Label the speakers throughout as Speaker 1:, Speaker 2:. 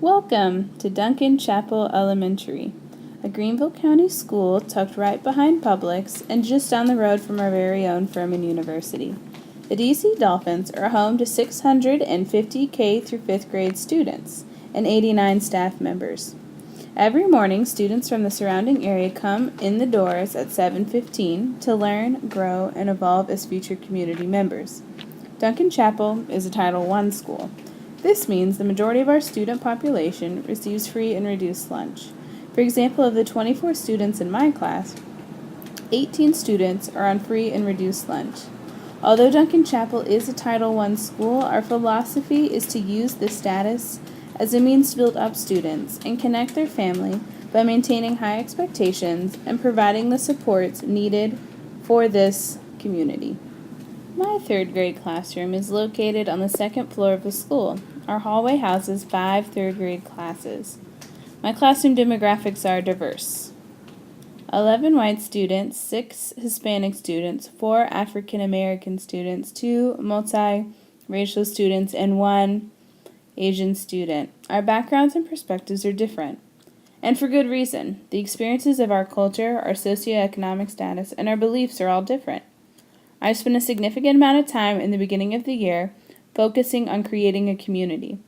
Speaker 1: Welcome to Duncan Chapel Elementary, a Greenville County school tucked right behind Publix and just down the road from our very own Furman University. The DC Dolphins are home to 650 K through 5th grade students and 89 staff members. Every morning, students from the surrounding area come in the doors at 7:15 to learn, grow, and evolve as future community members. Duncan Chapel is a Title I school. This means the majority of our student population receives free and reduced lunch. For example, of the 24 students in my class, 18 students are on free and reduced lunch. Although Duncan Chapel is a Title I school, our philosophy is to use this status as a means to build up students and connect their family by maintaining high expectations and providing the supports needed for this community. My 3rd grade classroom is located on the 2nd floor of the school. Our hallway houses 5 3rd grade classes. My classroom demographics are diverse. 11 white students, 6 Hispanic students, 4 African American students, 2 multi-racial students, and 1 Asian student. Our backgrounds and perspectives are different, and for good reason. The experiences of our culture, our socioeconomic status, and our beliefs are all different. I spent a significant amount of time in the beginning of the year focusing on creating a community.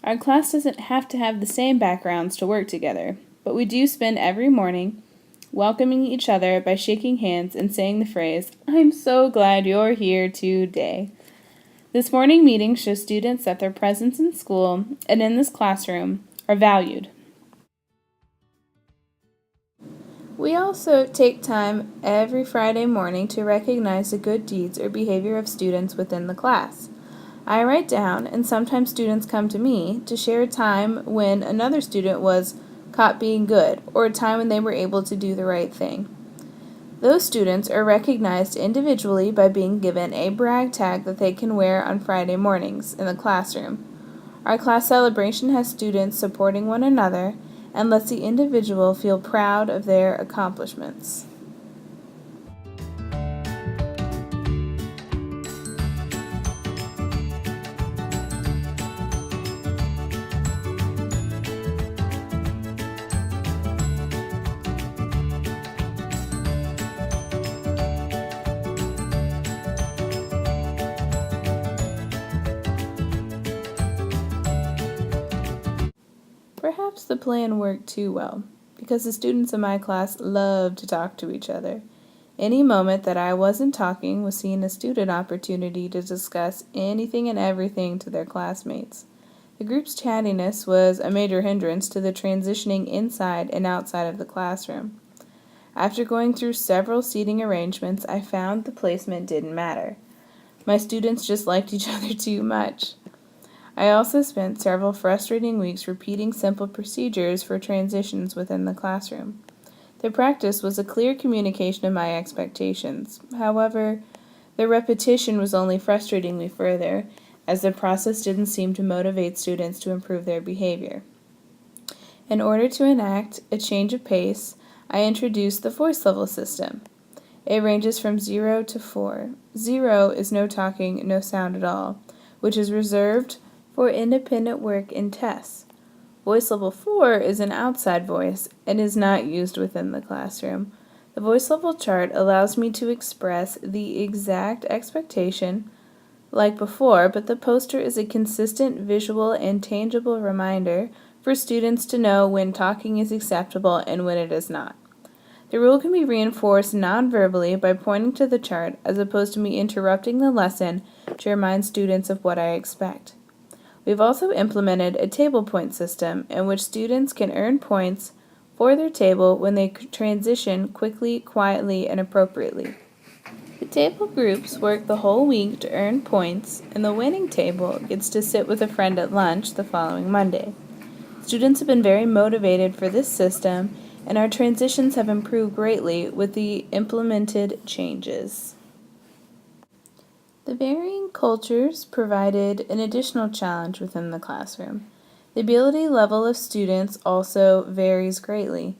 Speaker 1: Our class doesn't have to have the same backgrounds to work together, but we do spend every morning welcoming each other by shaking hands and saying the phrase, "I'm so glad you're here today." This morning meeting shows students that their presence in school and in this classroom are valued. We also take time every Friday morning to recognize the good deeds or behavior of students within the class. I write down, and sometimes students come to me, to share a time when another student was caught being good, or a time when they were able to do the right thing. Those students are recognized individually by being given a brag tag that they can wear on Friday mornings in the classroom. Our class celebration has students supporting one another and lets the individual feel proud of their accomplishments. Perhaps the plan worked too well, because the students in my class loved to talk to each other. Any moment that I wasn't talking was seen as student opportunity to discuss anything and everything to their classmates. The group's chattiness was a major hindrance to the transitioning inside and outside of the classroom. After going through several seating arrangements, I found the placement didn't matter. My students just liked each other too much. I also spent several frustrating weeks repeating simple procedures for transitions within the classroom. The practice was a clear communication of my expectations. However, the repetition was only frustrating me further, as the process didn't seem to motivate students to improve their behavior. In order to enact a change of pace, I introduced the voice level system. It ranges from 0 to 4. 0 is no talking, no sound at all, which is reserved for independent work and tests. Voice level 4 is an outside voice and is not used within the classroom. The voice level chart allows me to express the exact expectation like before, but the poster is a consistent visual and tangible reminder for students to know when talking is acceptable and when it is not. The rule can be reinforced non-verbally by pointing to the chart as opposed to me interrupting the lesson to remind students of what I expect. We've also implemented a table point system in which students can earn points for their table when they transition quickly, quietly, and appropriately. The table groups work the whole week to earn points, and the winning table gets to sit with a friend at lunch the following Monday. Students have been very motivated for this system, and our transitions have improved greatly with the implemented changes. The varying cultures provided an additional challenge within the classroom. The ability level of students also varies greatly.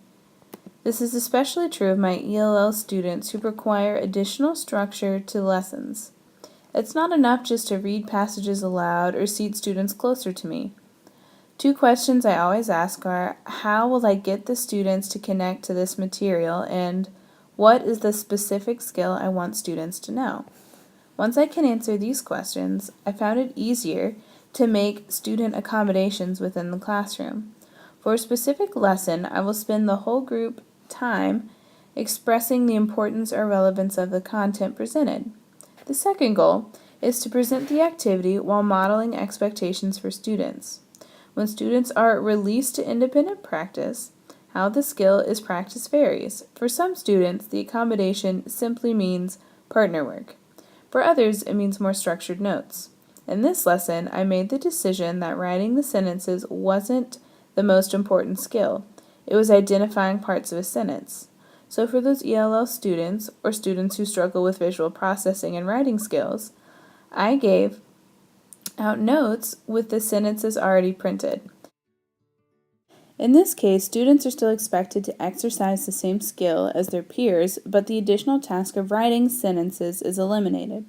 Speaker 1: This is especially true of my ELL students who require additional structure to lessons. It's not enough just to read passages aloud or seat students closer to me. Two questions I always ask are, how will I get the students to connect to this material, and what is the specific skill I want students to know? Once I can answer these questions, I found it easier to make student accommodations within the classroom. For a specific lesson, I will spend the whole group time expressing the importance or relevance of the content presented. The second goal is to present the activity while modeling expectations for students. When students are released to independent practice, how the skill is practiced varies. For some students, the accommodation simply means partner work. For others, it means more structured notes. In this lesson, I made the decision that writing the sentences wasn't the most important skill. It was identifying parts of a sentence. So for those ELL students, or students who struggle with visual processing and writing skills, I gave out notes with the sentences already printed. In this case, students are still expected to exercise the same skill as their peers, but the additional task of writing sentences is eliminated.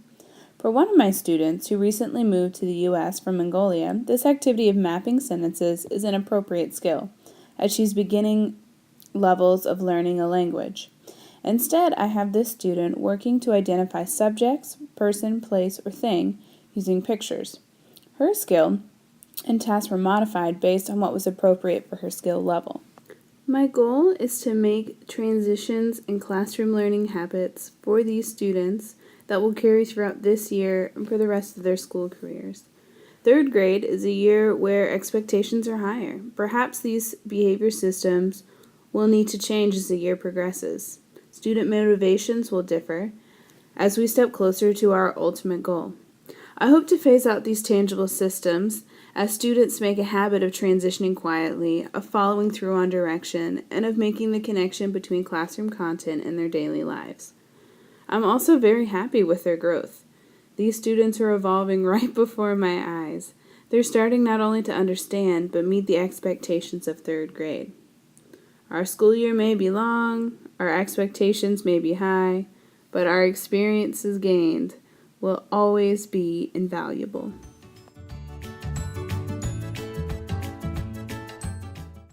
Speaker 1: For one of my students who recently moved to the U.S. from Mongolia, this activity of mapping sentences is an appropriate skill, as she's beginning levels of learning a language. Instead, I have this student working to identify subjects, person, place, or thing using pictures. Her skill and tasks were modified based on what was appropriate for her skill level. My goal is to make transitions in classroom learning habits for these students that will carry throughout this year and for the rest of their school careers. Third grade is a year where expectations are higher. Perhaps these behavior systems will need to change as the year progresses. Student motivations will differ as we step closer to our ultimate goal. I hope to phase out these tangible systems as students make a habit of transitioning quietly, of following through on direction, and of making the connection between classroom content and their daily lives. I'm also very happy with their growth. These students are evolving right before my eyes. They're starting not only to understand, but meet the expectations of third grade. Our school year may be long, our expectations may be high, but our experiences gained will always be invaluable.